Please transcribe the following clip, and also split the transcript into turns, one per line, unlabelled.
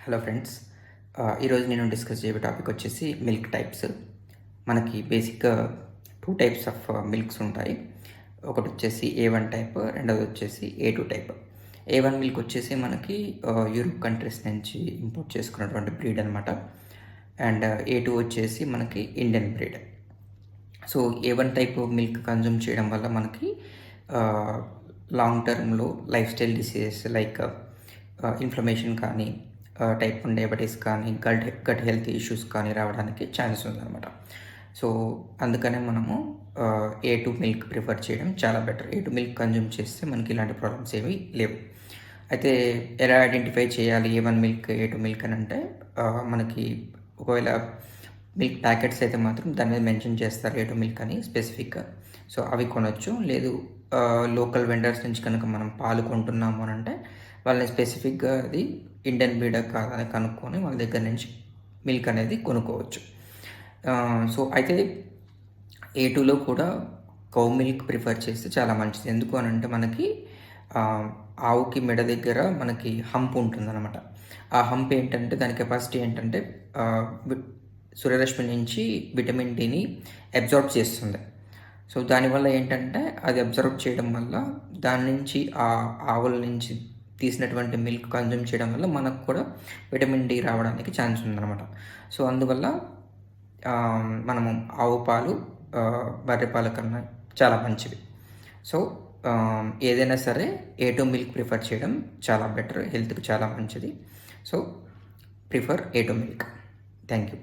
Hello friends. ఈరోజు నేను discuss చేయబోయే టాపిక్ వచ్చేసి మిల్క్ టైప్స్. మనకి బేసిక్‌గా 2 టైప్స్ ఆఫ్ మిల్క్స్ ఉంటాయి. ఒకటొచ్చేసి ఏ1 టైప్, రెండోది వచ్చేసి ఏ2 టైప్. ఏ1 మిల్క్ వచ్చేసి మనకి యూరోప్ కంట్రీస్ నుంచి ఇంపోర్ట్ చేసుకున్నటువంటి బ్రీడ్ అనమాట. అండ్ ఏ2 వచ్చేసి మనకి ఇండియన్ బ్రీడ్. సో ఏ1 టైప్ మిల్క్ కన్జ్యూమ్ చేయడం వల్ల మనకి లాంగ్ టర్మ్‌లో lifestyle diseases like inflammation కానీ, టైప్ 1 డయాబెటీస్ కానీ, గట్ హెల్త్ ఇష్యూస్ కానీ రావడానికి ఛాన్స్ ఉందనమాట. సో అందుకనే మనము ఏ2 మిల్క్ ప్రిఫర్ చేయడం చాలా బెటర్. ఏ2 మిల్క్ కన్జ్యూమ్ చేస్తే మనకి ఇలాంటి ప్రాబ్లమ్స్ ఏమీ లేవు. అయితే ఎలా ఐడెంటిఫై చేయాలి ఏ1 మిల్క్, ఏ2 మిల్క్ అనంటే మనకి ఒకవేళ మిల్క్ ప్యాకెట్స్ అయితే మాత్రం దాని మీద మెన్షన్ చేస్తారు ఏ2 మిల్క్ అని స్పెసిఫిక్‌గా. సో అవి కొనొచ్చు. లేదు లోకల్ వెండర్స్ నుంచి కనుక మనం పాలు కొంటున్నాము అనంటే వాళ్ళని స్పెసిఫిక్‌గా అది ఇండియన్ బ్రీడా కాదా అని కనుక్కొని వాళ్ళ దగ్గర నుంచి మిల్క్ అనేది కొనుక్కోవచ్చు. సో అయితే ఏ2లో కూడా కౌ మిల్క్ ప్రిఫర్ చేస్తే చాలా మంచిది. ఎందుకు అనంటే మనకి ఆవుకి మెడ దగ్గర మనకి హంప్ ఉంటుందనమాట. ఆ హంప్ ఏంటంటే దాని కెపాసిటీ ఏంటంటే సూర్యరశ్మి నుంచి విటమిన్ డిని అబ్జార్బ్ చేస్తుంది. సో దానివల్ల ఏంటంటే అది అబ్జర్వ్ చేయడం వల్ల దాని నుంచి ఆవుల నుంచి తీసినటువంటి మిల్క్ కన్జ్యూమ్ చేయడం వల్ల మనకు కూడా విటమిన్ డి రావడానికి ఛాన్స్ ఉందన్నమాట. సో అందువల్ల మనము ఆవు పాలు బర్రె పాల కన్నా చాలా మంచివి. సో ఏదైనా సరే ఏ2 మిల్క్ ప్రిఫర్ చేయడం చాలా బెటర్. హెల్త్‌కి చాలా మంచిది. సో ప్రిఫర్ ఏ2 మిల్క్. Thank you.